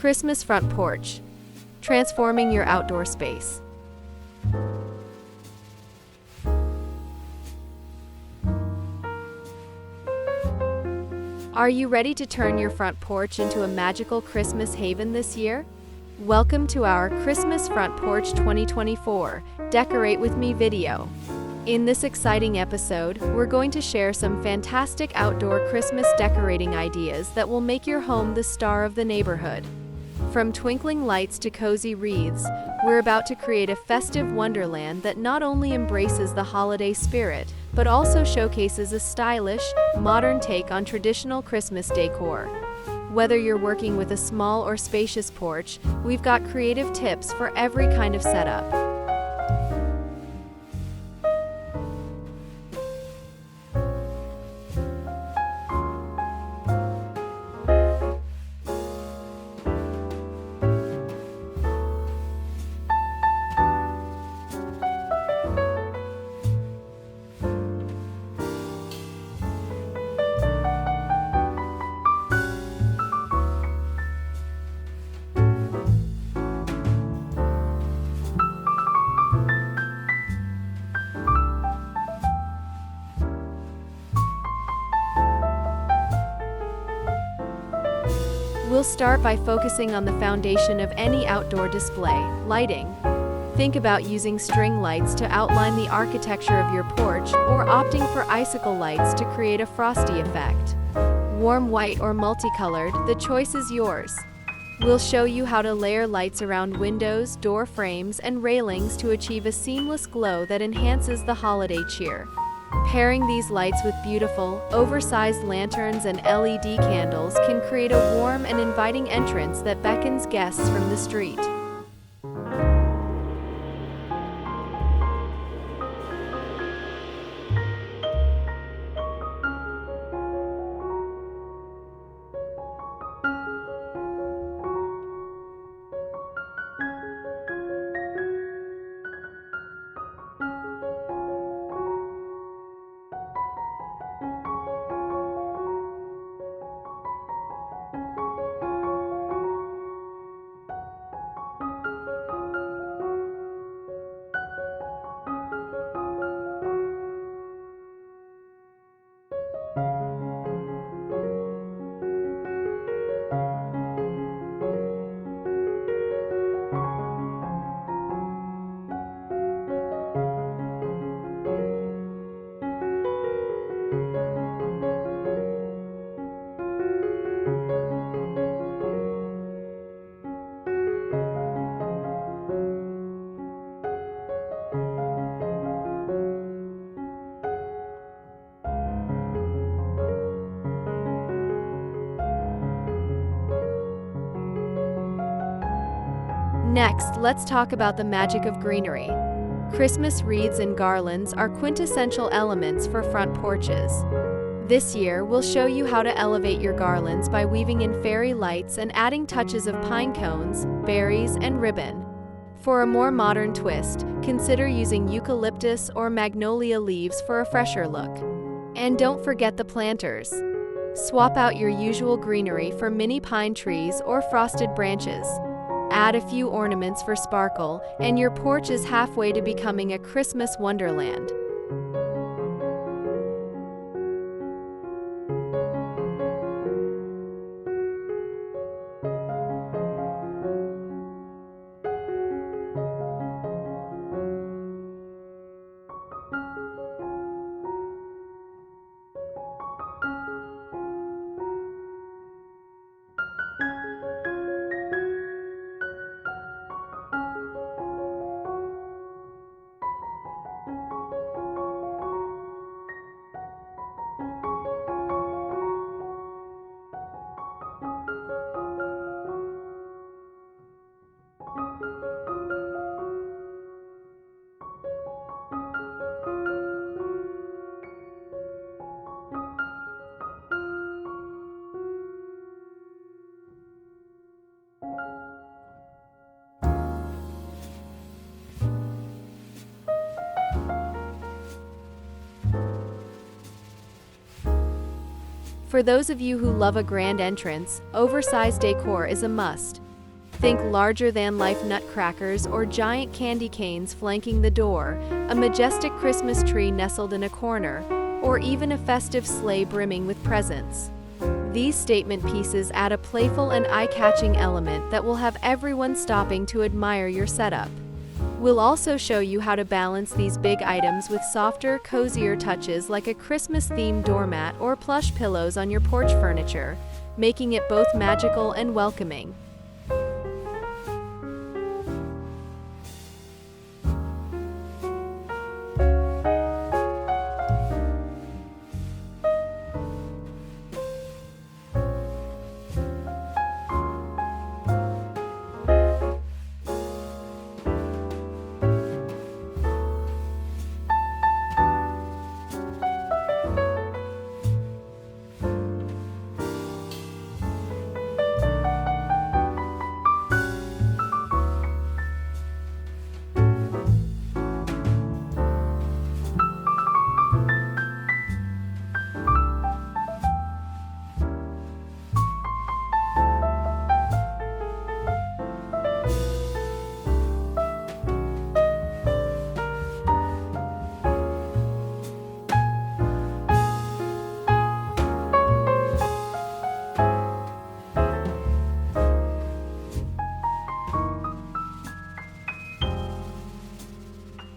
Christmas front porch. Transforming your outdoor space. Are you ready to turn your front porch into a magical Christmas haven this year? Welcome to our Christmas Front Porch 2024 Decorate With Me video. In this exciting episode, we're going to share some fantastic outdoor Christmas decorating ideas that will make your home the star of the neighborhood. From twinkling lights to cozy wreaths, we're about to create a festive wonderland that not only embraces the holiday spirit, but also showcases a stylish, modern take on traditional Christmas decor. Whether you're working with a small or spacious porch, we've got creative tips for every kind of setup. We'll start by focusing on the foundation of any outdoor display, lighting. Think about using string lights to outline the architecture of your porch or opting for icicle lights to create a frosty effect. Warm white or multicolored, the choice is yours. We'll show you how to layer lights around windows, door frames, and railings to achieve a seamless glow that enhances the holiday cheer. Pairing these lights with beautiful, oversized lanterns and LED candles can create a warm and inviting entrance that beckons guests from the street. Next, let's talk about the magic of greenery. Christmas wreaths and garlands are quintessential elements for front porches. This year, we'll show you how to elevate your garlands by weaving in fairy lights and adding touches of pine cones, berries, and ribbon. For a more modern twist, consider using eucalyptus or magnolia leaves for a fresher look. And don't forget the planters. Swap out your usual greenery for mini pine trees or frosted branches. Add a few ornaments for sparkle, and your porch is halfway to becoming a Christmas wonderland. For those of you who love a grand entrance, oversized decor is a must. Think larger-than-life nutcrackers or giant candy canes flanking the door, a majestic Christmas tree nestled in a corner, or even a festive sleigh brimming with presents. These statement pieces add a playful and eye-catching element that will have everyone stopping to admire your setup. We'll also show you how to balance these big items with softer, cozier touches like a Christmas-themed doormat or plush pillows on your porch furniture, making it both magical and welcoming.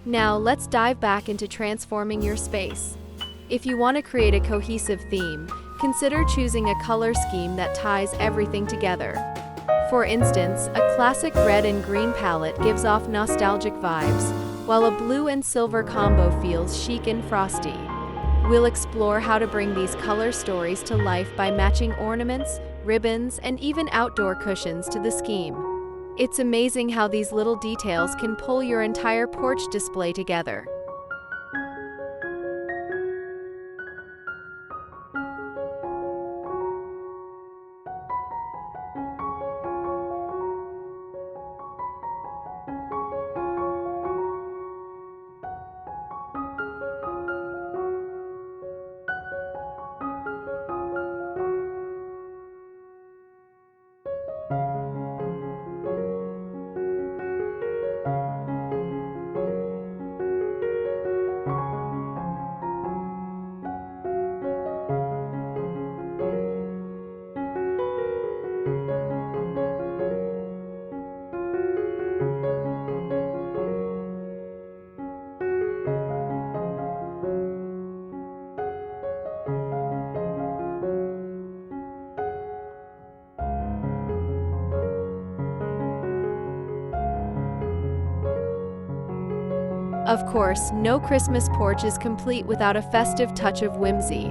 Now, let's dive back into transforming your space. If you want to create a cohesive theme, consider choosing a color scheme that ties everything together. For instance, a classic red and green palette gives off nostalgic vibes, while a blue and silver combo feels chic and frosty. We'll explore how to bring these color stories to life by matching ornaments, ribbons, and even outdoor cushions to the scheme. It's amazing how these little details can pull your entire porch display together. Of course, no Christmas porch is complete without a festive touch of whimsy.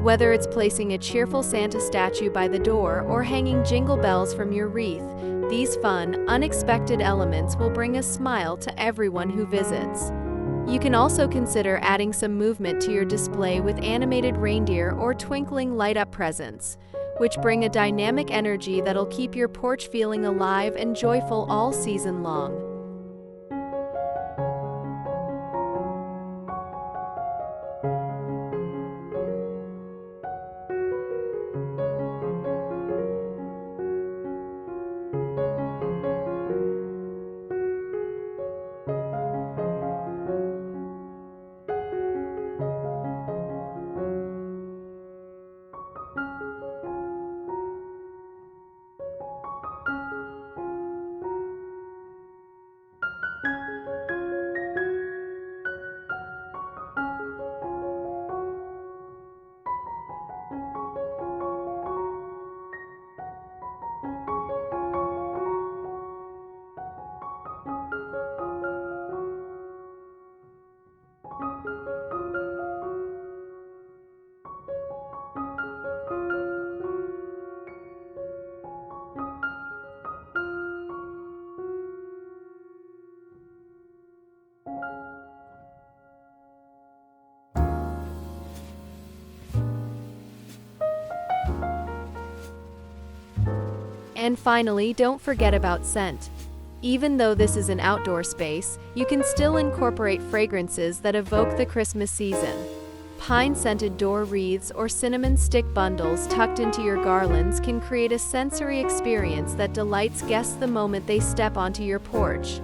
Whether it's placing a cheerful Santa statue by the door or hanging jingle bells from your wreath, these fun, unexpected elements will bring a smile to everyone who visits. You can also consider adding some movement to your display with animated reindeer or twinkling light-up presents, which bring a dynamic energy that'll keep your porch feeling alive and joyful all season long. And finally, don't forget about scent. Even though this is an outdoor space, you can still incorporate fragrances that evoke the Christmas season. Pine-scented door wreaths or cinnamon stick bundles tucked into your garlands can create a sensory experience that delights guests the moment they step onto your porch.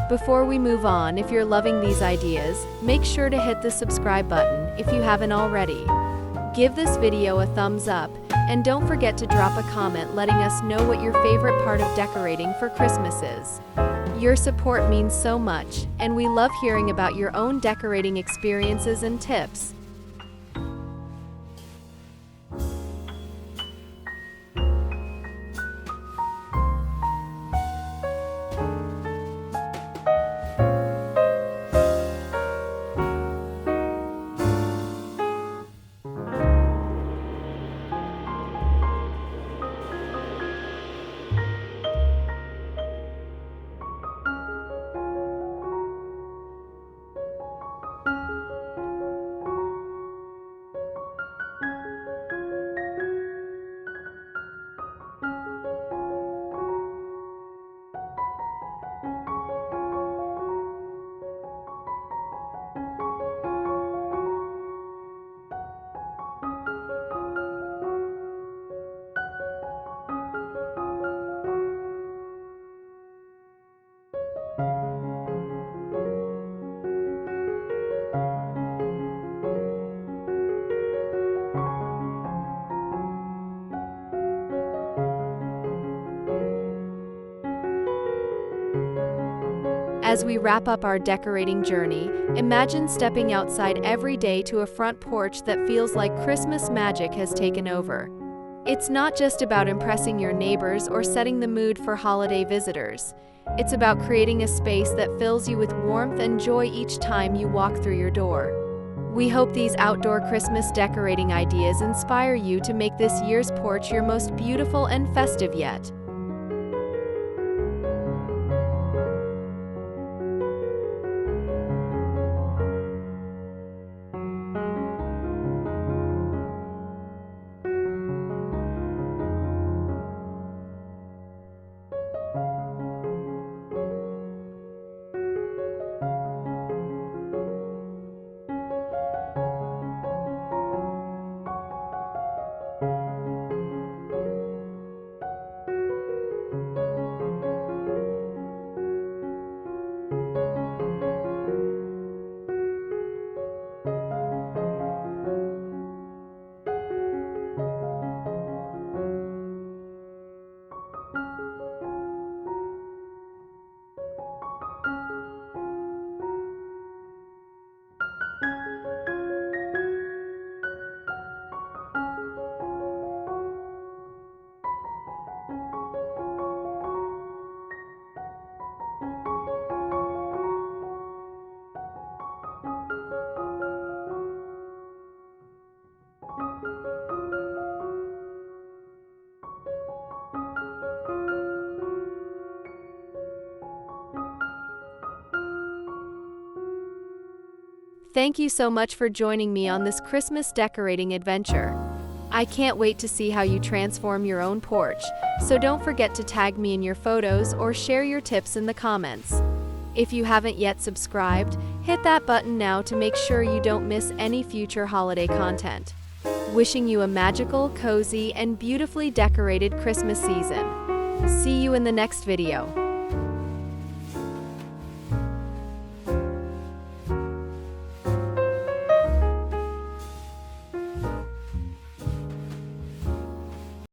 Before we move on, if you're loving these ideas, make sure to hit the subscribe button if you haven't already. Give this video a thumbs up, and don't forget to drop a comment letting us know what your favorite part of decorating for Christmas is. Your support means so much, and we love hearing about your own decorating experiences and tips. As we wrap up our decorating journey, imagine stepping outside every day to a front porch that feels like Christmas magic has taken over. It's not just about impressing your neighbors or setting the mood for holiday visitors. It's about creating a space that fills you with warmth and joy each time you walk through your door. We hope these outdoor Christmas decorating ideas inspire you to make this year's porch your most beautiful and festive yet. Thank you so much for joining me on this Christmas decorating adventure. I can't wait to see how you transform your own porch, so don't forget to tag me in your photos or share your tips in the comments. If you haven't yet subscribed, hit that button now to make sure you don't miss any future holiday content. Wishing you a magical, cozy, and beautifully decorated Christmas season. See you in the next video.